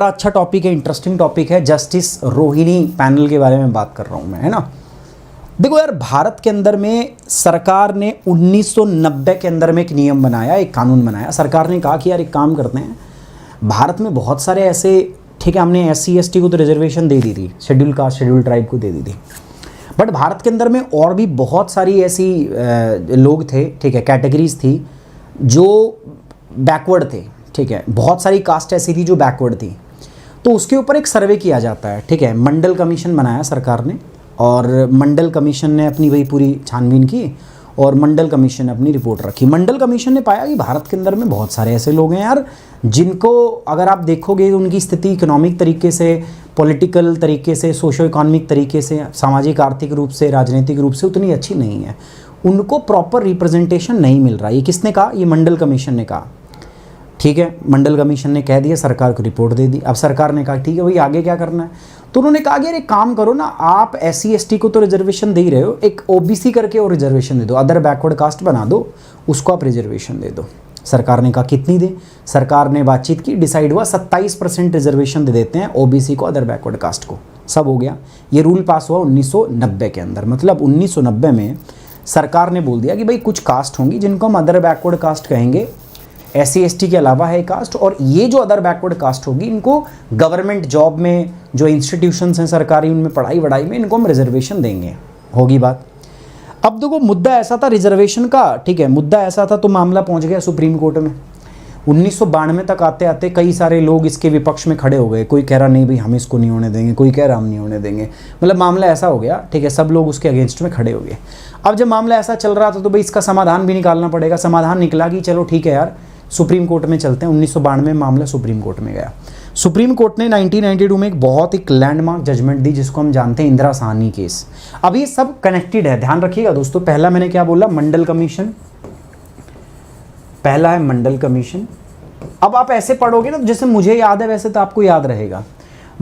बड़ा अच्छा टॉपिक है, इंटरेस्टिंग टॉपिक है। जस्टिस रोहिणी पैनल के बारे में बात कर रहा हूँ मैं, है ना। देखो यार, भारत के अंदर में सरकार ने 1990 के अंदर में एक नियम बनाया, एक कानून बनाया। सरकार ने कहा कि यार एक काम करते हैं, भारत में बहुत सारे ऐसे, ठीक है, हमने SC ST को तो रिजर्वेशन दे दी थी, शेड्यूल कास्ट शेड्यूल ट्राइब को दे दी थी, बट भारत के अंदर में और भी बहुत सारी ऐसी लोग थे, ठीक है, कैटेगरीज थी जो बैकवर्ड थे, ठीक है। बहुत सारी कास्ट ऐसी थी जो बैकवर्ड थी। तो उसके ऊपर एक सर्वे किया जाता है, ठीक है। मंडल कमीशन बनाया सरकार ने, और मंडल कमीशन ने अपनी वही पूरी छानबीन की और मंडल कमीशन ने अपनी रिपोर्ट रखी। मंडल कमीशन ने पाया कि भारत के अंदर में बहुत सारे ऐसे लोग हैं यार, जिनको अगर आप देखोगे तो उनकी स्थिति इकोनॉमिक तरीके से, पॉलिटिकल तरीके से, सोशो इकोनॉमिक तरीके से, सामाजिक आर्थिक रूप से, राजनीतिक रूप से उतनी अच्छी नहीं है, उनको प्रॉपर रिप्रेजेंटेशन नहीं मिल रहा। ये किसने कहा? ये मंडल कमीशन ने कहा, ठीक है। मंडल कमीशन ने कह दिया, सरकार को रिपोर्ट दे दी। अब सरकार ने कहा ठीक है भाई, आगे क्या करना है? तो उन्होंने कहा कि यार एक काम करो ना, आप SC ST को तो रिजर्वेशन दे ही रहे हो, एक OBC करके और रिजर्वेशन दे दो, अदर बैकवर्ड कास्ट बना दो, उसको आप रिजर्वेशन दे दो। सरकार ने कहा कितनी दे? सरकार ने बातचीत की, डिसाइड हुआ 27% रिजर्वेशन दे देते हैं OBC को, अदर बैकवर्ड कास्ट को। सब हो गया। ये रूल पास हुआ 1990 के अंदर, मतलब 1990 में सरकार ने बोल दिया कि भाई कुछ कास्ट होंगी जिनको हम अदर बैकवर्ड कास्ट कहेंगे, SC ST के अलावा है कास्ट, और ये जो अदर बैकवर्ड कास्ट होगी इनको गवर्नमेंट जॉब में, जो इंस्टीट्यूशंस हैं सरकारी, उनमें पढ़ाई वढ़ाई में इनको हम रिजर्वेशन देंगे। होगी बात। अब देखो, मुद्दा ऐसा था रिजर्वेशन का, ठीक है, मुद्दा ऐसा था तो मामला पहुंच गया सुप्रीम कोर्ट में। 1992 तक आते आते कई सारे लोग इसके विपक्ष में खड़े हो गए। कोई कह रहा नहीं भाई हम इसको नहीं होने देंगे, कोई कह रहा हम नहीं होने देंगे, मतलब मामला ऐसा हो गया, ठीक है, सब लोग उसके अगेंस्ट में खड़े हो गए। अब जब मामला ऐसा चल रहा था तो भाई इसका समाधान भी निकालना पड़ेगा। समाधान निकला कि चलो ठीक है यार, सुप्रीम कोर्ट में चलते हैं। 1992 में मामला सुप्रीम कोर्ट में गया। सुप्रीम कोर्ट ने 1992 में एक बहुत एक लैंडमार्क जजमेंट दी, जिसको हम जानते हैं इंदिरा साहनी केस। अब ये सब कनेक्टेड है, ध्यान रखिएगा दोस्तों। पहला मैंने क्या बोला? मंडल कमीशन, पहला है मंडल कमीशन। अब आप ऐसे पढ़ोगे ना, जैसे मुझे याद है वैसे तो आपको याद रहेगा।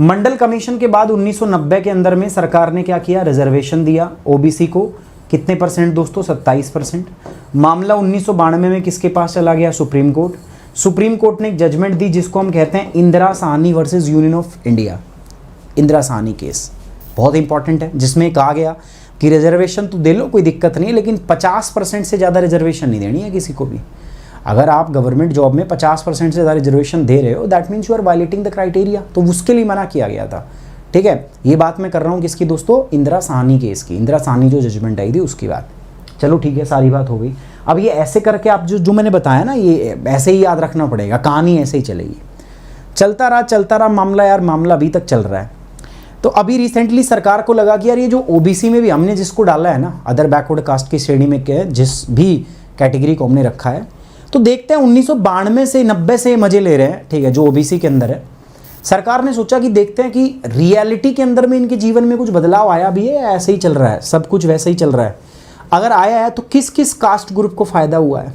मंडल कमीशन के बाद 1990 के अंदर में सरकार ने क्या किया? रिजर्वेशन दिया OBC को। कितने परसेंट दोस्तों? 27%। मामला 1992 में किसके पास चला गया? Supreme court. सुप्रीम कोर्ट ने एक जजमेंट दी जिसको हम कहते हैं Indira Sahni versus union of India, Indira Sahni case. बहुत इंपॉर्टेंट है, जिसमें कहा गया कि रिजर्वेशन तो दे लो, कोई दिक्कत नहीं है, लेकिन 50% से ज़्यादा रिजर्वेशन नहीं देनी है किसी को भी। अगर आप गवर्नमेंट जॉब में 50% से ज़्यादा रिजर्वेशन दे रहे हो, that means you are violating the criteria, तो उसके लिए मना किया गया था, ठीक है। ये बात मैं कर रहा हूँ किसकी दोस्तों? इंदिरा साहनी केस की। इंदिरा साहनी जो जजमेंट आई थी उसकी बात। चलो ठीक है, सारी बात हो गई। अब ये ऐसे करके आप जो मैंने बताया ना, ये ऐसे ही याद रखना पड़ेगा, कहानी ऐसे ही चलेगी। चलता रहा मामला, यार मामला अभी तक चल रहा है। तो अभी रिसेंटली सरकार को लगा कि यार ये जो OBC में भी हमने जिसको डाला है ना, अदर बैकवर्ड कास्ट की श्रेणी में के जिस भी कैटेगरी को हमने रखा है, तो देखते हैं 1992 से 90 से मजे ले रहे हैं, ठीक है, जो OBC के अंदर है। सरकार ने सोचा कि देखते हैं कि रियलिटी के अंदर में इनके जीवन में कुछ बदलाव आया भी है, ऐसे ही चल रहा है, सब कुछ वैसे ही चल रहा है। अगर आया है तो किस किस कास्ट ग्रुप को फ़ायदा हुआ है,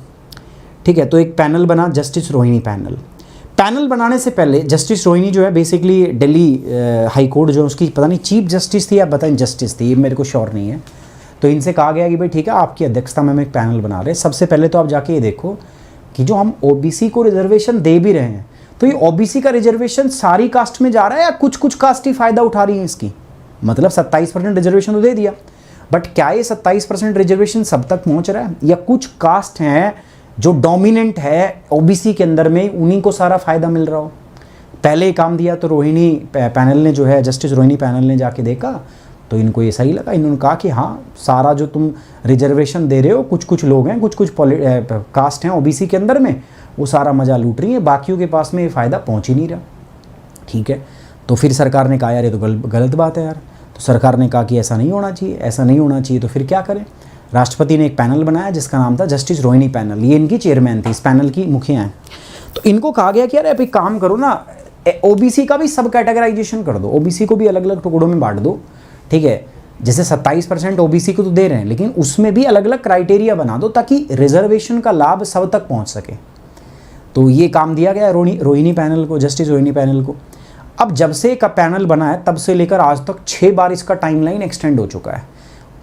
ठीक है। तो एक पैनल बना, जस्टिस रोहिणी पैनल। पैनल बनाने से पहले जस्टिस रोहिणी जो है बेसिकली दिल्ली हाई कोर्ट जो है उसकी, पता नहीं चीफ जस्टिस थी या बताएं जस्टिस थी, ये मेरे को श्योर नहीं है। तो इनसे कहा गया कि भाई ठीक है, आपकी अध्यक्षता में हम एक पैनल बना रहे हैं। सबसे पहले तो आप जाके ये देखो कि जो हम OBC को रिजर्वेशन दे भी रहे हैं, तो ये OBC का रिजर्वेशन सारी कास्ट में जा रहा है या कुछ कुछ कास्ट ही फ़ायदा उठा रही है इसकी? मतलब 27% रिजर्वेशन तो दे दिया, बट क्या ये 27% रिजर्वेशन सब तक पहुंच रहा है, या कुछ कास्ट हैं जो डोमिनेंट है OBC के अंदर में, उन्हीं को सारा फ़ायदा मिल रहा हो? पहले काम दिया तो रोहिणी पैनल ने जो है, जस्टिस रोहिणी पैनल ने जाके देखा तो इनको ये सही लगा। इन्होंने कहा कि हाँ, सारा जो तुम रिजर्वेशन दे रहे हो, कुछ कुछ लोग हैं, कुछ कुछ कास्ट हैं OBC के अंदर में, वो सारा मज़ा लूट रही है, बाकियों के पास में ये फ़ायदा पहुँच ही नहीं रहा, ठीक है। तो फिर सरकार ने कहा यार ये तो गलत बात है यार। तो सरकार ने कहा कि ऐसा नहीं होना चाहिए, ऐसा नहीं होना चाहिए, तो फिर क्या करें? राष्ट्रपति ने एक पैनल बनाया जिसका नाम था जस्टिस रोहिणी पैनल। ये इनकी चेयरमैन थी, इस पैनल की मुखिया हैं। तो इनको कहा गया कि यार आप एक काम करो ना, OBC का भी सब कैटेगराइजेशन कर दो, OBC को भी अलग अलग टुकड़ों में बांट दो, ठीक है। जैसे 27% OBC को तो दे रहे हैं, लेकिन उसमें भी अलग अलग क्राइटेरिया बना दो ताकि रिजर्वेशन का लाभ सब तक पहुंच सके। तो ये काम दिया गया रोहिणी पैनल को, जस्टिस रोहिणी पैनल को। अब जब से का पैनल बना है तब से लेकर आज तक 6 बार इसका टाइमलाइन एक्सटेंड हो चुका है।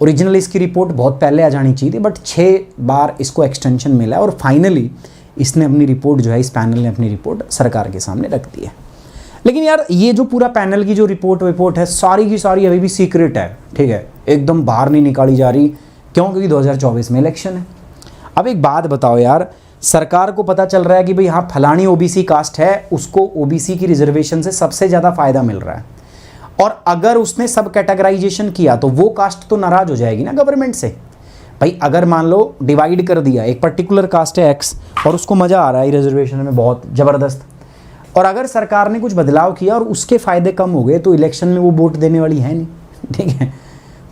ओरिजिनल इसकी रिपोर्ट बहुत पहले आ जानी चाहिए थी, बट 6 बार इसको एक्सटेंशन मिला है और फाइनली इसने अपनी रिपोर्ट जो है, इस पैनल ने अपनी रिपोर्ट सरकार के सामने रख दी है। लेकिन यार ये जो पूरा पैनल की जो रिपोर्ट है सारी की सारी अभी भी सीक्रेट है, ठीक है, एकदम बाहर नहीं निकाली जा रही। क्यों? क्योंकि 2024 में इलेक्शन है। अब एक बात बताओ यार, सरकार को पता चल रहा है कि भाई हाँ फलानी ओबीसी कास्ट है, उसको ओबीसी की रिजर्वेशन से सबसे ज़्यादा फायदा मिल रहा है, और अगर उसने सब कैटेगराइजेशन किया तो वो कास्ट तो नाराज हो जाएगी ना गवर्नमेंट से। भाई अगर मान लो डिवाइड कर दिया, एक पर्टिकुलर कास्ट है एक्स और उसको मज़ा आ रहा है रिजर्वेशन में बहुत ज़बरदस्त, और अगर सरकार ने कुछ बदलाव किया और उसके फ़ायदे कम हो गए तो इलेक्शन में वो वोट देने वाली है नहीं, ठीक है।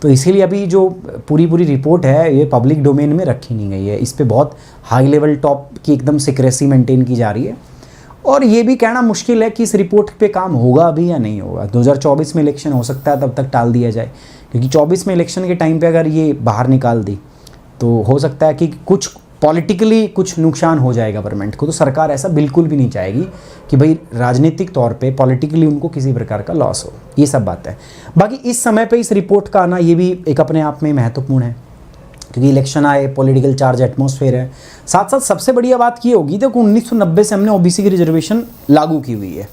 तो इसीलिए अभी जो पूरी रिपोर्ट है ये पब्लिक डोमेन में रखी नहीं गई है, इस पर बहुत हाई लेवल टॉप की एकदम सिक्रेसी मेंटेन की जा रही है, और ये भी कहना मुश्किल है कि इस रिपोर्ट पे काम होगा अभी या नहीं होगा। 2024 में इलेक्शन हो सकता है, तब तक टाल दिया जाए, क्योंकि 24 में इलेक्शन के टाइम पे अगर ये बाहर निकाल दी तो हो सकता है कि कुछ पॉलिटिकली कुछ नुकसान हो जाएगा गवर्नमेंट को। तो सरकार ऐसा बिल्कुल भी नहीं चाहेगी कि भाई राजनीतिक तौर पे पॉलिटिकली उनको किसी प्रकार का लॉस हो, ये सब बात है। बाकी इस समय पे इस रिपोर्ट का आना ये भी एक अपने आप में महत्वपूर्ण है, क्योंकि इलेक्शन आए, पॉलिटिकल चार्ज एटमॉस्फेयर है। साथ साथ सबसे बढ़िया बात ये होगी, देखो 1990 से हमने ओबीसी की रिजर्वेशन लागू की हुई है,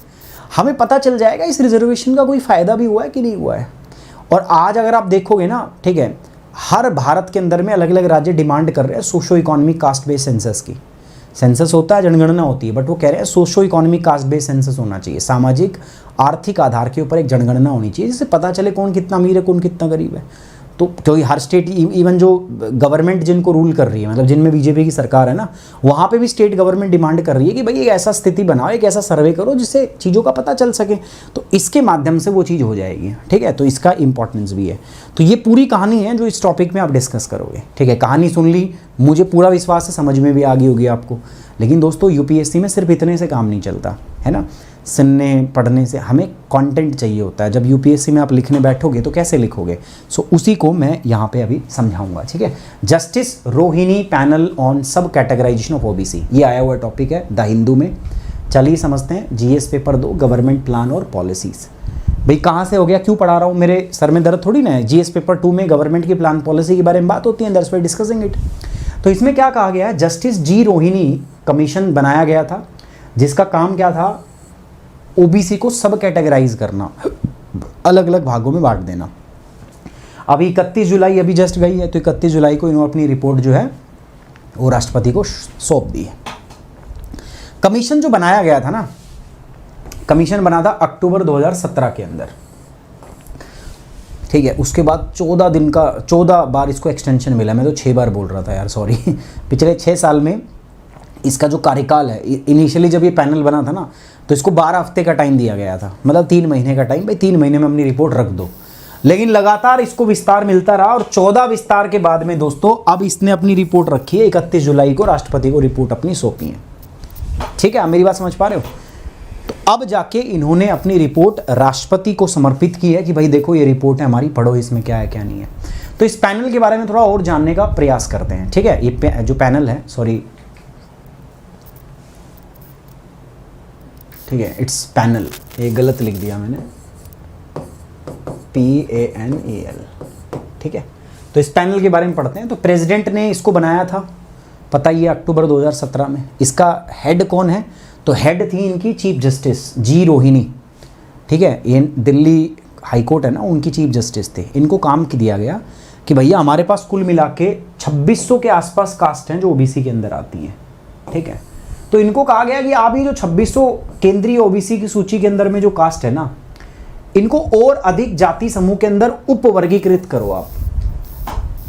हमें पता चल जाएगा इस रिजर्वेशन का कोई फ़ायदा भी हुआ है कि नहीं हुआ है। और आज अगर आप देखोगे ना, ठीक है, हर भारत के अंदर में अलग अलग राज्य डिमांड कर रहे हैं socio economic caste based census की। सेंसस होता है, जनगणना होती है, बट वो कह रहे हैं socio economic caste based census होना चाहिए, सामाजिक आर्थिक आधार के ऊपर एक जनगणना होनी चाहिए, जिससे पता चले कौन कितना अमीर है, कौन कितना गरीब है। तो क्योंकि हर स्टेट, इवन जो गवर्नमेंट जिनको रूल कर रही है, मतलब जिनमें बीजेपी की सरकार है ना, वहाँ पे भी स्टेट गवर्नमेंट डिमांड कर रही है कि भाई एक ऐसा स्थिति बनाओ, एक ऐसा सर्वे करो जिससे चीज़ों का पता चल सके, तो इसके माध्यम से वो चीज़ हो जाएगी, ठीक है। तो इसका इंपॉर्टेंस भी है। तो ये पूरी कहानी है जो इस टॉपिक में आप डिस्कस करोगे, ठीक है। कहानी सुन ली, मुझे पूरा विश्वास है समझ में भी आ गई होगी आपको। लेकिन दोस्तों यूपीएससी में सिर्फ इतने से काम नहीं चलता है ना, सुनने पढ़ने से हमें कंटेंट चाहिए होता है। जब यूपीएससी में आप लिखने बैठोगे तो कैसे लिखोगे, सो उसी को मैं यहाँ पे अभी समझाऊंगा, ठीक है। जस्टिस रोहिणी पैनल ऑन सब कैटेगराइजेशन ऑफ ओबीसी, ये आया हुआ टॉपिक है द हिंदू में। चलिए समझते हैं। जीएस पेपर 2 गवर्नमेंट प्लान और पॉलिसीज़। भाई कहाँ से हो गया, क्यों पढ़ा रहा हूँ, मेरे सर में दर्द थोड़ी ना है। जीएस पेपर 2 में गवर्नमेंट की प्लान पॉलिसी के बारे में बात होती है, दैट्स व्हाई डिस्कसिंग इट। तो इसमें क्या कहा गया है, जस्टिस जी रोहिणी कमीशन बनाया गया था, जिसका काम क्या था, ओबीसी को सब कैटेगराइज करना, अलग अलग भागों में बांट देना। अभी 31 जुलाई अभी जस्ट गई है, तो 31 जुलाई को इन्होंने अपनी रिपोर्ट जो है वो राष्ट्रपति को सौंप दी है। कमीशन जो बनाया गया था ना, कमीशन बना था अक्टूबर 2017 के अंदर, ठीक है। उसके बाद 14 बार इसको एक्सटेंशन मिला। मैं तो 6 बार बोल रहा था यार, सॉरी। पिछले 6 साल में इसका जो कार्यकाल है, इनिशियली जब ये पैनल बना था ना, तो इसको 12 हफ्ते का टाइम दिया गया था, मतलब 3 महीने का टाइम। भाई 3 महीने में अपनी रिपोर्ट रख दो, लेकिन लगातार इसको विस्तार मिलता रहा, और 14 विस्तार के बाद में दोस्तों अब इसने अपनी रिपोर्ट रखी है। 31 जुलाई को राष्ट्रपति को रिपोर्ट अपनी सौंपी है, ठीक है। आप मेरी बात समझ पा रहे हो? तो अब जाके इन्होंने अपनी रिपोर्ट राष्ट्रपति को समर्पित की है कि भाई देखो ये रिपोर्ट है हमारी, पढ़ो इसमें क्या है क्या नहीं है। तो इस पैनल के बारे में थोड़ा और जानने का प्रयास करते हैं, ठीक है। ये जो पैनल है, सॉरी, ठीक है, इट्स पैनल, ये गलत लिख दिया मैंने, PANEL, ठीक है। तो इस पैनल के बारे में पढ़ते हैं। तो प्रेसिडेंट ने इसको बनाया था, पता ही है, अक्टूबर 2017 में। इसका हेड कौन है, तो हेड थी इनकी चीफ जस्टिस जी रोहिणी, ठीक है। ये दिल्ली हाई कोर्ट है ना, उनकी चीफ जस्टिस थे। इनको काम दिया गया कि भैया हमारे पास कुल मिला के 2600 के आसपास कास्ट हैं जो ओबीसी के अंदर आती हैं, ठीक है। तो इनको कहा गया कि आप ये जो 2600 केंद्रीय ओबीसी की सूची के अंदर में जो कास्ट है ना, इनको और अधिक जाति समूह के अंदर उपवर्गीकृत करो, आप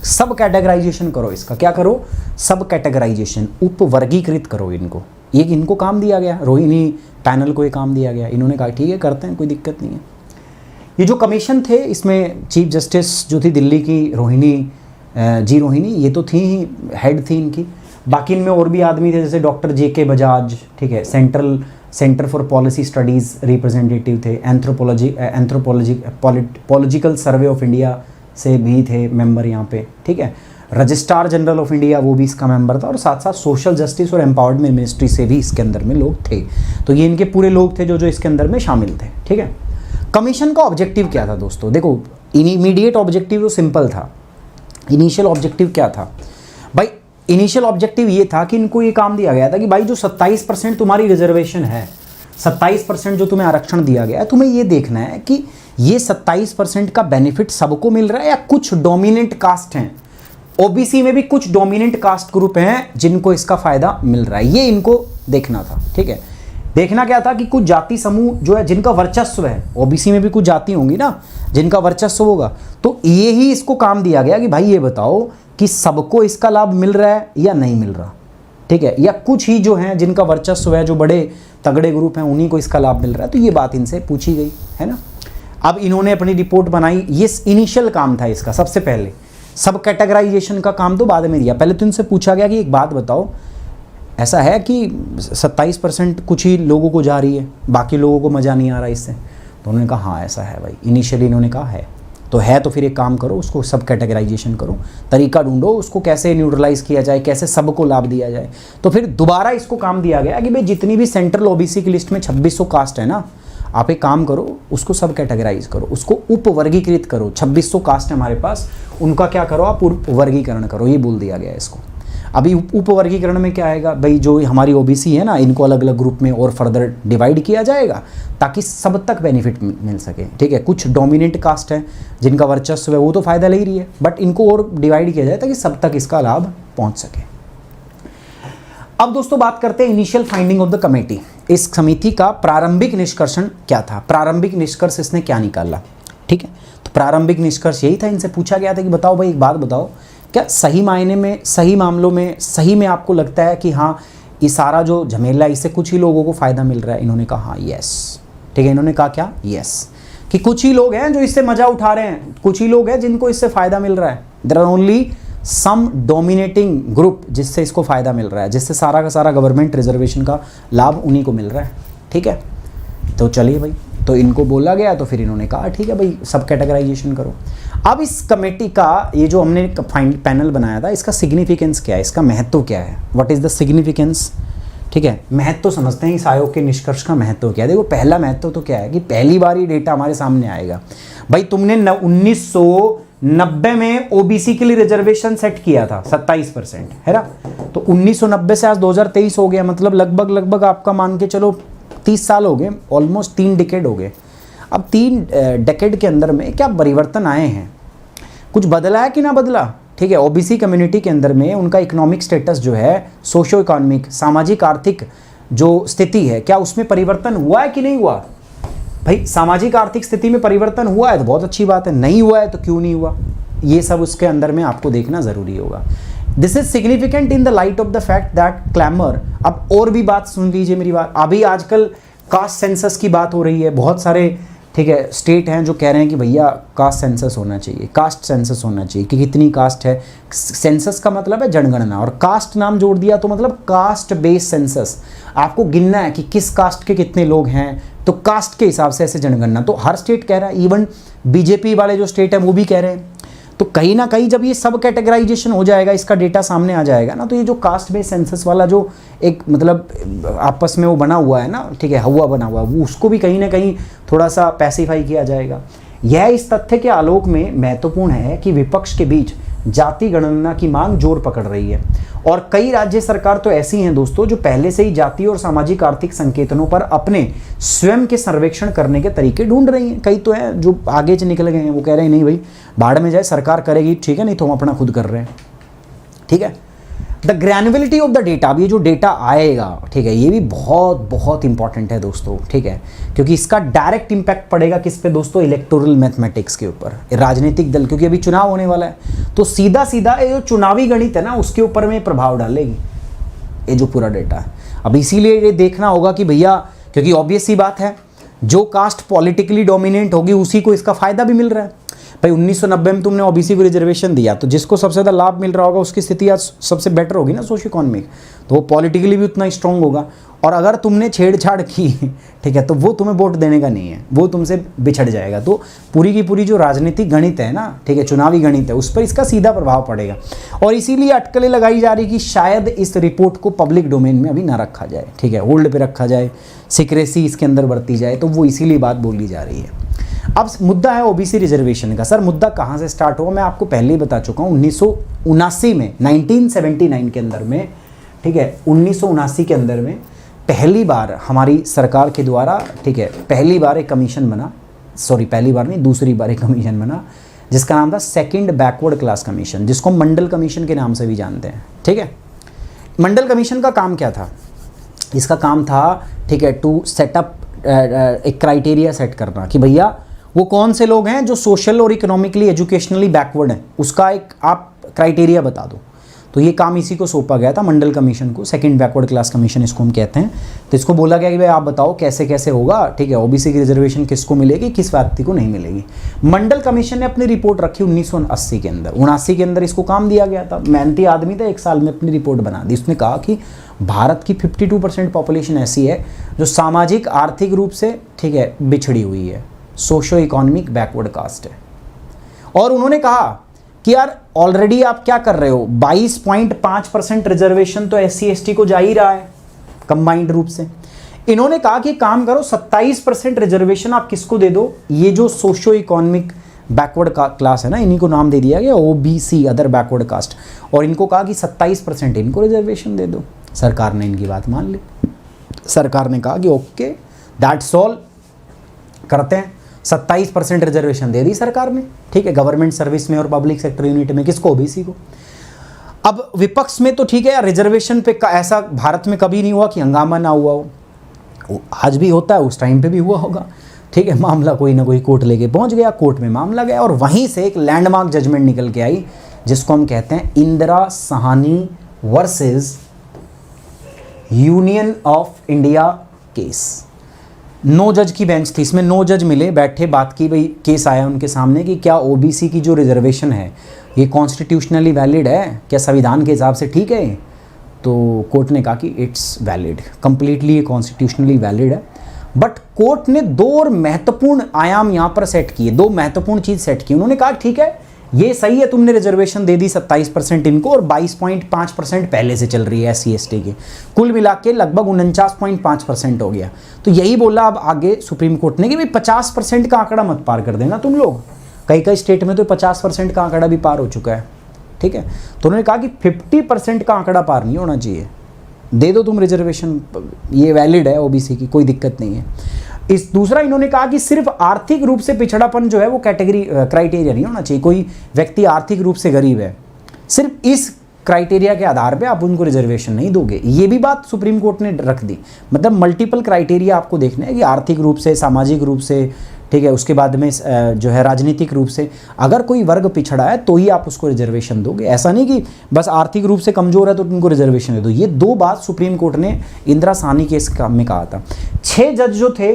सब कैटेगराइजेशन करो। इसका क्या करो, सब कैटेगराइजेशन, उपवर्गीकृत करो इनको। ये इनको काम दिया गया, रोहिणी पैनल को ये काम दिया गया। इन्होंने कहा ठीक है करते हैं, कोई दिक्कत नहीं है। ये जो कमीशन थे, इसमें चीफ जस्टिस जो थी दिल्ली की रोहिणी जी रोहिणी, ये तो थी ही, हेड थी इनकी। बाकी इनमें और भी आदमी थे, जैसे डॉक्टर JK बजाज, ठीक है, centre for policy studies representative थे, पॉलिटिकल सर्वे ऑफ इंडिया से भी थे मेंबर यहाँ पे, ठीक है। रजिस्ट्रार जनरल ऑफ इंडिया वो भी इसका मेंबर था, और साथ साथ सोशल जस्टिस और एम्पावरमेंट मिनिस्ट्री से भी इसके अंदर में लोग थे। तो ये इनके पूरे लोग थे जो इसके अंदर में शामिल थे, ठीक है। कमीशन का ऑब्जेक्टिव क्या था दोस्तों, देखो इमीडिएट ऑब्जेक्टिव तो सिंपल था। इनिशियल ऑब्जेक्टिव क्या था भाई, इनिशियल ऑब्जेक्टिव ये था कि इनको ये काम दिया गया था कि भाई जो 27% तुम्हारी रिजर्वेशन है, 27% जो तुम्हें आरक्षण दिया गया है, तुम्हें ये देखना है कि ये 27% का बेनिफिट सबको मिल रहा है या कुछ डोमिनेंट कास्ट हैं। ओबीसी में भी कुछ डोमिनेंट कास्ट ग्रुप हैं जिनको इसका फायदा मिल रहा है, ये इनको देखना था। ठीक है, देखना क्या था कि कुछ जाति समूह जो है जिनका वर्चस्व है, ओबीसी में भी कुछ जाति होंगी ना जिनका वर्चस्व होगा, तो ये ही इसको काम दिया गया कि भाई ये बताओ कि सबको इसका लाभ मिल रहा है या नहीं मिल रहा। ठीक है, या कुछ ही जो हैं जिनका वर्चस्व है, जो बड़े तगड़े ग्रुप हैं, उन्हीं को इसका लाभ मिल रहा है। तो ये बात इनसे पूछी गई है ना। अब इन्होंने अपनी रिपोर्ट बनाई, ये इनिशियल काम था इसका, सबसे पहले सब कैटेगराइजेशन का काम तो बाद में दिया। पहले तो इनसे पूछा गया कि एक बात बताओ, ऐसा है कि 27% कुछ ही लोगों को जा रही है, बाकी लोगों को मज़ा नहीं आ रहा इससे? तो उन्होंने कहा हाँ ऐसा है भाई, इनिशियली इन्होंने कहा है। तो है तो फिर एक काम करो, उसको सब कैटेगराइजेशन करो, तरीका ढूंढो उसको कैसे न्यूट्रलाइज किया जाए, कैसे सबको लाभ दिया जाए। तो फिर दोबारा इसको काम दिया गया कि भाई जितनी भी सेंट्रल ओबीसी की लिस्ट में 2600 कास्ट है ना, आप एक काम करो उसको सब कैटेगराइज करो, उसको उप वर्गीकृत करो। 2600 कास्ट है हमारे पास, उनका क्या करो आप उप वर्गीकरण करो, ये बोल दिया गया इसको। अभी उप वर्गीकरण में क्या आएगा भाई, जो हमारी ओबीसी है ना, इनको अलग अलग ग्रुप में और फर्दर डिवाइड किया जाएगा ताकि सब तक बेनिफिट मिल सके। ठीक है, कुछ डोमिनेंट कास्ट है जिनका वर्चस्व है वो तो फायदा ले ही रही है, बट इनको और डिवाइड किया जाए ताकि सब तक इसका लाभ पहुंच सके। अब दोस्तों बात करते हैं initial finding of the committee. इस समिति का प्रारंभिक निष्कर्षण क्या था, प्रारंभिक निष्कर्ष इसने क्या निकाला। ठीक है, तो प्रारंभिक निष्कर्ष यही था, इनसे पूछा गया था कि बताओ भाई एक बात बताओ, क्या सही मायने में, सही मामलों में, सही में आपको लगता है कि हाँ ये सारा जो झमेला इससे कुछ ही लोगों को फ़ायदा मिल रहा है? इन्होंने कहा हाँ यस। ठीक है, इन्होंने कहा क्या, यस, कि कुछ ही लोग हैं जो इससे मज़ा उठा रहे हैं, कुछ ही लोग हैं जिनको इससे फ़ायदा मिल रहा है। There are only some dominating group जिससे इसको फ़ायदा मिल रहा है, जिससे सारा का सारा गवर्नमेंट रिजर्वेशन का लाभ उन्हीं को मिल रहा है। ठीक है, तो चलिए भाई, तो इनको बोला गया तो फिर इन्होंने कहा ठीक है भाई सब कैटेगराइजेशन करो। अब इस कमेटी का ये जो हमने पैनल बनाया था, इसका सिग्निफिकेंस क्या है, इसका महत्व क्या है, व्हाट इज़ द सिग्निफिकेंस। ठीक है, महत्व समझते हैं इस आयोग के निष्कर्ष का महत्व क्या है। देखो पहला महत्व तो क्या है कि पहली बार ये डेटा हमारे सामने आएगा। भाई तुमने 1990 में ओबीसी के लिए रिजर्वेशन सेट किया था 27%, है ना, तो 1990 से आज 2023 हो गया, मतलब लगभग आपका मान के चलो 30 साल हो गए, ऑलमोस्ट 3 डिकेड हो गए। अब 3 डिकेड के अंदर में क्या परिवर्तन आए हैं, कुछ बदला है कि ना बदला। ठीक है, ओबीसी कम्युनिटी के अंदर में उनका इकोनॉमिक स्टेटस जो है, सोशो इकोनॉमिक सामाजिक आर्थिक जो स्थिति है, क्या उसमें परिवर्तन हुआ है कि नहीं हुआ। भाई सामाजिक आर्थिक स्थिति में परिवर्तन हुआ है तो बहुत अच्छी बात है, नहीं हुआ है तो क्यों नहीं हुआ, ये सब उसके अंदर में आपको देखना ज़रूरी होगा। This is significant in the light of the fact that clamour. अब और भी बात सुन लीजिए मेरी बात, अभी आजकल कास्ट सेंसस की बात हो रही है, बहुत सारे ठीक है स्टेट हैं जो कह रहे हैं कि भैया कास्ट सेंसस होना चाहिए, कास्ट सेंसस होना चाहिए कि कितनी कास्ट है। सेंसस का मतलब है जनगणना, और कास्ट नाम जोड़ दिया तो मतलब कास्ट बेस्ड सेंसस, आपको गिनना है कि किस कास्ट के कितने लोग हैं, तो कास्ट के हिसाब से ऐसे जनगणना। तो हर स्टेट कह रहा है, इवन बीजेपी वाले जो स्टेट हैं वो भी कह रहे हैं। तो कहीं ना कहीं जब ये सब कैटेगराइजेशन हो जाएगा, इसका डेटा सामने आ जाएगा ना, तो ये जो कास्ट बेस्ड सेंसस वाला जो एक मतलब आपस में वो बना हुआ है ना, ठीक है, हवा बना हुआ है, वो उसको भी कहीं ना कहीं थोड़ा सा पैसिफाई किया जाएगा। यह इस तथ्य के आलोक में महत्वपूर्ण है कि विपक्ष के बीच जाति गणना की मांग जोर पकड़ रही है, और कई राज्य सरकार तो ऐसी हैं दोस्तों जो पहले से ही जाति और सामाजिक आर्थिक संकेतनों पर अपने स्वयं के सर्वेक्षण करने के तरीके ढूंढ रही हैं। कई तो हैं जो आगे से निकल गए हैं, वो कह रहे हैं नहीं भाई बाढ़ में जाए सरकार करेगी, ठीक है, नहीं तो हम अपना खुद कर रहे हैं। ठीक है, द ग्रैनुअलिटी ऑफ द डेटा, अब ये जो डेटा आएगा, ठीक है, ये भी बहुत बहुत इंपॉर्टेंट है दोस्तों। ठीक है, क्योंकि इसका डायरेक्ट इंपैक्ट पड़ेगा किस पे दोस्तों, इलेक्टोरल मैथमेटिक्स के ऊपर, राजनीतिक दल, क्योंकि अभी चुनाव होने वाला है, तो सीधा सीधा ये जो चुनावी गणित है ना उसके ऊपर में प्रभाव डालेगी ये जो पूरा डेटा है। अब इसीलिए ये देखना होगा कि भैया, क्योंकि ऑब्वियस सी बात है जो कास्ट पॉलिटिकली डोमिनेंट होगी उसी को इसका फायदा भी मिल रहा है। भाई 1990 में तुमने ओबीसी को रिजर्वेशन दिया, तो जिसको सबसे ज़्यादा लाभ मिल रहा होगा उसकी स्थिति आज सबसे बेटर होगी ना सोशो इकोनॉमिक, तो वो पॉलिटिकली भी उतना स्ट्रांग होगा। और अगर तुमने छेड़छाड़ की, ठीक है, तो वो तुम्हें वोट देने का नहीं है, वो तुमसे बिछड़ जाएगा। तो पूरी की पूरी जो राजनीतिक गणित है ना, ठीक है, चुनावी गणित है, उस पर इसका सीधा प्रभाव पड़ेगा। और इसीलिए अटकलें लगाई जा रही कि शायद इस रिपोर्ट को पब्लिक डोमेन में अभी ना रखा जाए, ठीक है, होल्ड पे रखा जाए, सिक्रेसी इसके अंदर बरती जाए, तो वो इसीलिए बात बोली जा रही है। अब मुद्दा है ओबीसी रिजर्वेशन का। सर मुद्दा कहाँ से स्टार्ट हुआ, मैं आपको पहले ही बता चुका हूँ, 1979 में, 1979 के अंदर में, ठीक है, 1979 के अंदर में पहली बार हमारी सरकार के द्वारा, ठीक है, पहली बार एक कमीशन बना, सॉरी पहली बार नहीं, दूसरी बार एक कमीशन बना जिसका नाम था सेकंड बैकवर्ड क्लास कमीशन, जिसको मंडल कमीशन के नाम से भी जानते हैं। ठीक है, मंडल कमीशन का काम क्या था? इसका काम था, ठीक है, टू सेटअप एक क्राइटेरिया सेट करना कि भैया वो कौन से लोग हैं जो सोशल और इकोनॉमिकली एजुकेशनली बैकवर्ड हैं, उसका एक आप क्राइटेरिया बता दो। तो ये काम इसी को सौंपा गया था, मंडल कमीशन को, सेकंड बैकवर्ड क्लास कमीशन इसको हम कहते हैं। तो इसको बोला गया कि भाई आप बताओ कैसे कैसे होगा, ठीक है, ओबीसी की रिजर्वेशन किसको मिलेगी, किस व्यक्ति को नहीं मिलेगी। मंडल कमीशन ने अपनी रिपोर्ट रखी 1980 के अंदर, 79 के अंदर इसको काम दिया गया था। मेहनती आदमी था, एक साल में अपनी रिपोर्ट बना दी। उसने कहा कि भारत की 52% पॉपुलेशन ऐसी है जो सामाजिक आर्थिक रूप से, ठीक है, बिछड़ी हुई है, सोशो इकोनॉमिक बैकवर्ड कास्ट है। और उन्होंने कहा कि यार ऑलरेडी आप क्या कर रहे हो, 22.5% रिजर्वेशन तो एससी एसटी को जा ही रहा है कंबाइंड रूप से। इन्होंने कहा कि काम करो 27% रिजर्वेशन आप किसको दे दो, ये जो सोशो इकोनॉमिक बैकवर्ड क्लास है ना, इन्हीं को नाम दे दिया गया ओबीसी, अदर बैकवर्ड कास्ट, और इनको कहा कि 27% इनको रिजर्वेशन दे दो। सरकार ने इनकी बात मान ली। सरकार ने कहा कि ओके दैट्स ऑल, करते हैं। 27% रिजर्वेशन दे दी सरकार ने, ठीक है, गवर्नमेंट सर्विस में और पब्लिक सेक्टर यूनिट में, किसको, ओबीसी को। अब विपक्ष में तो ठीक है यार, रिजर्वेशन पे ऐसा भारत में कभी नहीं हुआ कि हंगामा ना हुआ हो, आज भी होता है, उस टाइम पे भी हुआ होगा, ठीक है। मामला कोई ना कोई कोर्ट लेके पहुंच गया, कोर्ट में मामला गया और वहीं से एक लैंडमार्क जजमेंट निकल के आई जिसको हम कहते हैं Indira Sahni versus union of India case. 9 जज की बेंच थी, इसमें 9 जज मिले, बैठे, बात की, भाई केस आया उनके सामने कि क्या ओबीसी की जो रिजर्वेशन है ये कॉन्स्टिट्यूशनली वैलिड है, क्या संविधान के हिसाब से ठीक है। तो कोर्ट ने कहा कि इट्स वैलिड, कंप्लीटली ये कॉन्स्टिट्यूशनली वैलिड है। बट कोर्ट ने 2 और महत्वपूर्ण आयाम यहाँ पर सेट किए, 2 महत्वपूर्ण चीज़ सेट की। उन्होंने कहा ठीक है ये सही है, तुमने रिजर्वेशन दे दी 27% इनको और 22.5% पहले से चल रही है एससी एसटी की, कुल मिला के लगभग 49.5% हो गया। तो यही बोला अब आगे सुप्रीम कोर्ट ने कि भाई 50% का आंकड़ा मत पार कर देना तुम लोग, कई कई स्टेट में तो 50% का आंकड़ा भी पार हो चुका है, ठीक है। तो उन्होंने कहा कि 50% का आंकड़ा पार नहीं होना चाहिए, दे दो तुम रिजर्वेशन, ये वैलिड है ओबीसी की, कोई दिक्कत नहीं है। इस दूसरा इन्होंने कहा कि सिर्फ आर्थिक रूप से पिछड़ापन जो है वो कैटेगरी क्राइटेरिया नहीं होना चाहिए, कोई व्यक्ति आर्थिक रूप से गरीब है, सिर्फ इस क्राइटेरिया के आधार पे आप उनको रिजर्वेशन नहीं दोगे, ये भी बात सुप्रीम कोर्ट ने रख दी। मतलब मल्टीपल क्राइटेरिया आपको देखना है कि आर्थिक रूप से, सामाजिक रूप से, ठीक है, उसके बाद में जो है राजनीतिक रूप से, अगर कोई वर्ग पिछड़ा है तो ही आप उसको रिजर्वेशन दोगे। ऐसा नहीं कि बस आर्थिक रूप से कमज़ोर है तो उनको रिजर्वेशन दे दो। ये 2 बात सुप्रीम कोर्ट ने इंदिरा साहनी केस में कहा था। 6 जज जो थे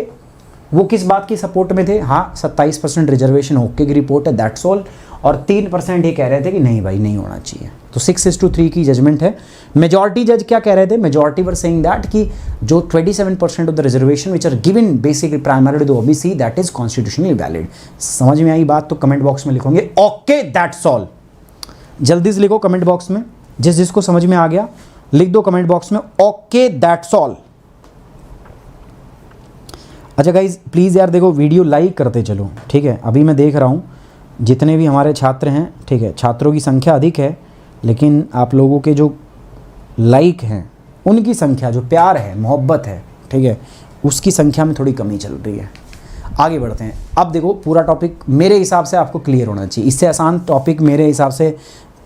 वो किस बात की सपोर्ट में थे, हाँ 27% रिजर्वेशन ओके की रिपोर्ट है, दैट्स ऑल, और 3% ये कह रहे थे कि नहीं भाई नहीं होना चाहिए। तो 6:3 की जजमेंट है। मेजॉरिटी जज क्या कह रहे थे, मेजॉरिटी वर सेइंग दैट कि जो 27% of the reservation which are given basically primary to OBC that is constitutionally valid. समझ में आई बात तो कमेंट बॉक्स में लिखोगे ओके दैट्स ऑल, जल्दी से लिखो कमेंट बॉक्स में, जिसको समझ में आ गया लिख दो कमेंट बॉक्स में ओके दैट्स ऑल। अच्छा गाइज प्लीज़ यार देखो वीडियो लाइक करते चलो, ठीक है। अभी मैं देख रहा हूँ जितने भी हमारे छात्र हैं, ठीक है, छात्रों की संख्या अधिक है, लेकिन आप लोगों के जो लाइक हैं उनकी संख्या, जो प्यार है, मोहब्बत है, ठीक है, उसकी संख्या में थोड़ी कमी चल रही है। आगे बढ़ते हैं। अब देखो पूरा टॉपिक मेरे हिसाब से आपको क्लियर होना चाहिए, इससे आसान टॉपिक मेरे हिसाब से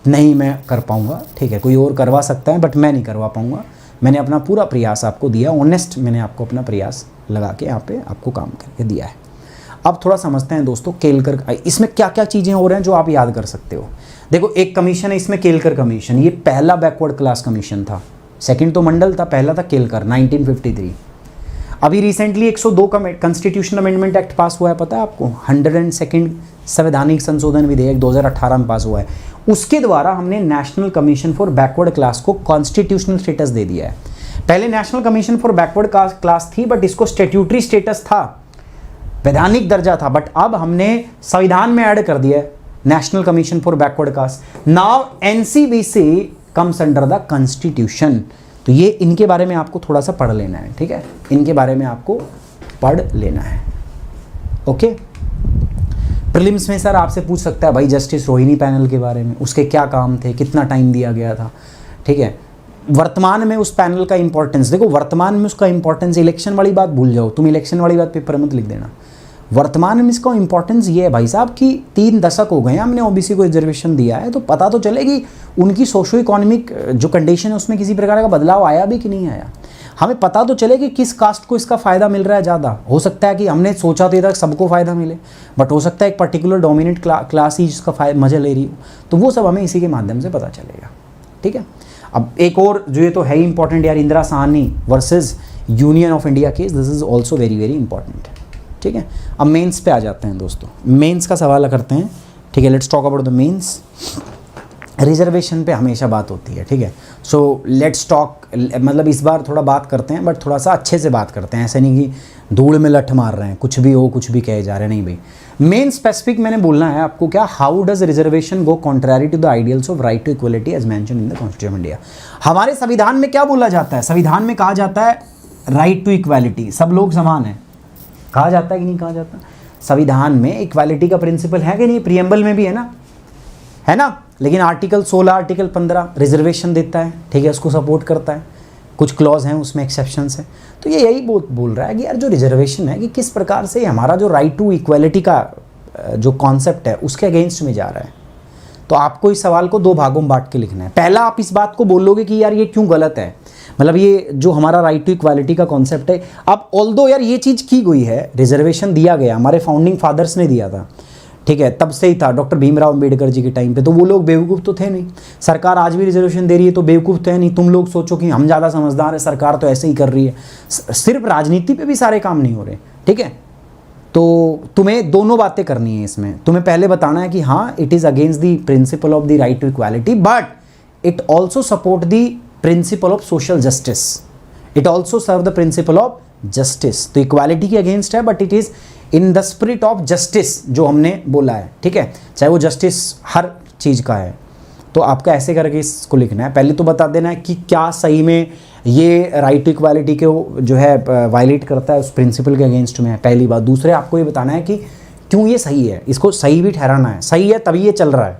नहीं मैं कर पाऊँगा, ठीक है, कोई और करवा सकता है बट मैं नहीं करवा पाऊँगा। मैंने अपना पूरा प्रयास आपको दिया, ऑनेस्ट मैंने आपको अपना प्रयास लगा के यहाँ पे आपको काम करके दिया है। अब थोड़ा समझते हैं दोस्तों केलकर, इसमें क्या क्या चीज़ें हो रही हैं जो आप याद कर सकते हो। देखो एक कमीशन है इसमें, केलकर कमीशन, ये पहला बैकवर्ड क्लास कमीशन था, सेकंड तो मंडल था, पहला था केलकर 1953। अभी रिसेंटली 102 का कॉन्स्टिट्यूशन अमेंडमेंट एक्ट पास हुआ है, पता है आपको, 102 संवैधानिक संशोधन विधेयक 2018 में पास हुआ है। उसके द्वारा हमने national commission for backward class को कॉन्स्टिट्यूशनल स्टेटस दे दिया है। पहले national commission for backward class थी बट इसको स्टैट्यूटरी स्टेटस था, वैधानिक दर्जा था, बट अब हमने संविधान में ऐड कर दिया है national commission for backward caste. Now NCBC comes under the constitution. तो ये इनके बारे में आपको थोड़ा सा पढ़ लेना है, ठीक है, इनके बारे में आपको पढ़ लेना है। ओके, प्रीलिम्स में सर आपसे पूछ सकता है भाई जस्टिस रोहिणी पैनल के बारे में, उसके क्या काम थे, कितना टाइम दिया गया था, ठीक है, वर्तमान में उस पैनल का इंपॉर्टेंस देखो, वर्तमान में उसका इंपॉर्टेंस, इलेक्शन वाली बात भूल जाओ, तुम इलेक्शन वाली बात पेपर में मत लिख देना। वर्तमान में इसका इंपॉर्टेंस ये है भाई साहब कि 3 दशक हो गए हमने ओबीसी को रिजर्वेशन दिया है, तो पता तो चले कि उनकी सोशो इकोनॉमिक जो कंडीशन है उसमें किसी प्रकार का बदलाव आया भी कि नहीं आया। हमें पता तो चले कि किस कास्ट को इसका फ़ायदा मिल रहा है ज़्यादा। हो सकता है कि हमने सोचा तो तक सबको फ़ायदा मिले, बट हो सकता है एक पर्टिकुलर डोमिनेंट क्लास ही जिसका मज़ा ले रही हो, तो वो सब हमें इसी के माध्यम से पता चलेगा। ठीक है, अब एक और जो ये तो है ही इंपॉर्टेंट यार, Indira Sahni versus union of India case, this is also very very important. ठीक है, अब मेंस पे आ जाते हैं दोस्तों, मेंस का सवाल करते हैं। ठीक है, let's talk about the mains. Reservation पे हमेशा बात होती है। ठीक है, सो लेट्स टॉक, मतलब इस बार थोड़ा बात करते हैं, बट थोड़ा सा अच्छे से बात करते हैं, ऐसे नहीं कि धूल में लठ मार रहे हैं, कुछ भी हो कुछ भी कहे जा रहे हैं, नहीं भाई। मेन स्पेसिफिक मैंने बोलना है आपको क्या, how does reservation go contrary to the ideals of right to equality as mentioned in the constitution of India. हमारे संविधान में क्या बोला जाता है, संविधान में कहा जाता है राइट टू इक्वालिटी, सब लोग समान हैं, कहा जाता है कि नहीं कहा जाता। संविधान में इक्वालिटी का प्रिंसिपल है कि नहीं, प्रीएम्बल में भी है ना, लेकिन आर्टिकल 16 आर्टिकल 15 रिजर्वेशन देता है। ठीक है, उसको सपोर्ट करता है, कुछ क्लॉज हैं उसमें, एक्सेप्शंस हैं। तो ये यही बोल रहा है कि यार जो रिजर्वेशन है कि किस प्रकार से हमारा जो राइट टू इक्वालिटी का जो कॉन्सेप्ट है उसके अगेंस्ट में जा रहा है। तो आपको इस सवाल को 2 भागों में बांट के लिखना है। पहला, आप इस बात को बोलोगे कि यार ये क्यों गलत है, मतलब ये जो हमारा राइट टू इक्वालिटी का कॉन्सेप्ट है। अब ऑल्दो यार ये चीज़ की गई है, रिजर्वेशन दिया गया, हमारे फाउंडिंग फादर्स ने दिया था। ठीक है, तब से ही था, डॉक्टर भीमराव अंबेडकर जी के टाइम पे, तो वो लोग बेवकूफ़ तो थे नहीं। सरकार आज भी रिजर्वेशन दे रही है तो बेवकूफ़ तो है नहीं। तुम लोग सोचो कि हम ज़्यादा समझदार है, सरकार तो ऐसे ही कर रही है। सिर्फ राजनीति पे भी सारे काम नहीं हो रहे। ठीक है, तो तुम्हें दोनों बातें करनी है इसमें। तुम्हें पहले बताना है कि हाँ, it is against the principle of the right to equality, but it also support the principle of social justice, it also serve the principle of justice. तो इक्वालिटी के अगेंस्ट है, but it is in the spirit of justice जो हमने बोला है। ठीक है, चाहे वो जस्टिस हर चीज़ का है। तो आपका ऐसे करके इसको लिखना है। पहले तो बता देना है कि क्या सही में ये राइट टू इक्वालिटी को जो है वायलेट करता है, उस प्रिंसिपल के अगेंस्ट में है, पहली बात। दूसरे, आपको ये बताना है कि क्यों ये सही है, इसको सही भी ठहराना है, सही है तभी ये चल रहा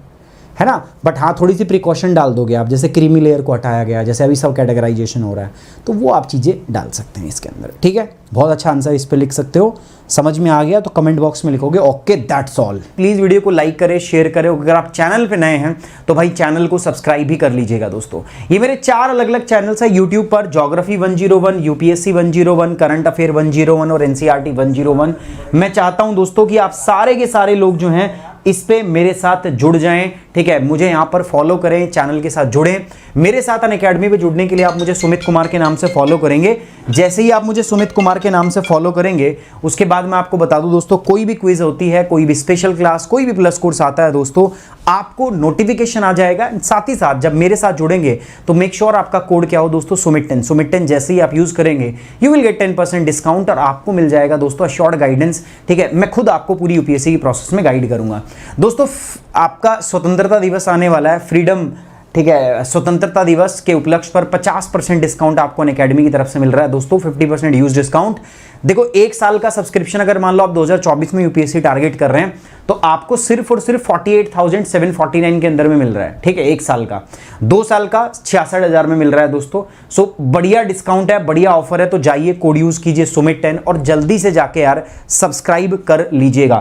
है ना। बट हाँ, थोड़ी सी प्रिकॉशन डाल दोगे आप, जैसे क्रीमी लेयर को हटाया गया, जैसे अभी सब कैटेगराइजेशन हो रहा है, तो वो आप चीज़ें डाल सकते हैं इसके अंदर। ठीक है, बहुत अच्छा आंसर इस पर लिख सकते हो। समझ में आ गया तो कमेंट बॉक्स में लिखोगे okay that's all. Please video को लाइक करें, शेयर करें। अगर आप चैनल पे नए हैं तो भाई चैनल को सब्सक्राइब भी कर लीजिएगा दोस्तों। ये मेरे 4 अलग अलग चैनल्स है यूट्यूब पर, ज्योग्राफी 101, यूपीएससी 101, करंट अफेयर 101 और एनसीईआरटी 101। मैं चाहता हूं दोस्तों कि आप सारे के सारे लोग जो हैं इस पे मेरे साथ जुड़ जाएं। ठीक है, मुझे यहाँ पर फॉलो करें, चैनल के साथ जुड़ें। मेरे साथ अनअकैडमी पे जुड़ने के लिए आप मुझे सुमित कुमार के नाम से फॉलो करेंगे। जैसे ही आप मुझे सुमित कुमार के नाम से फॉलो करेंगे, उसके बाद मैं आपको बता दूं दोस्तों, कोई भी क्विज होती है, कोई भी स्पेशल क्लास, कोई भी प्लस कोर्स आता है दोस्तों, आपको नोटिफिकेशन आ जाएगा। साथ ही साथ जब मेरे साथ जुड़ेंगे तो मेक श्योर आपका कोड क्या हो दोस्तों, सुमित 10। सुमित 10 जैसे ही आप यूज करेंगे यू विल गेट 10% डिस्काउंट और आपको मिल जाएगा दोस्तों शॉर्ट गाइडेंस। ठीक है, मैं खुद आपको पूरी यूपीएससी की प्रोसेस में गाइड करूंगा दोस्तों। आपका स्वतंत्रता दिवस आने वाला है, फ्रीडम। ठीक है, स्वतंत्रता दिवस के उपलक्ष्य पर 50% डिस्काउंट आपको अनअकैडमी की तरफ से मिल रहा है दोस्तों, 50% यूज डिस्काउंट। देखो, 1 साल का सब्सक्रिप्शन अगर मान लो आप 2024 में यूपीएससी टारगेट कर रहे हैं तो आपको सिर्फ और सिर्फ 48,749 के अंदर में मिल रहा है। ठीक है, 1 साल का। 2 साल का 66,000 में मिल रहा है दोस्तों। सो बढ़िया डिस्काउंट है, बढ़िया ऑफर है। तो जाइए, कोड यूज कीजिए सुमित 10 और जल्दी से जाके यार सब्सक्राइब कर लीजिएगा।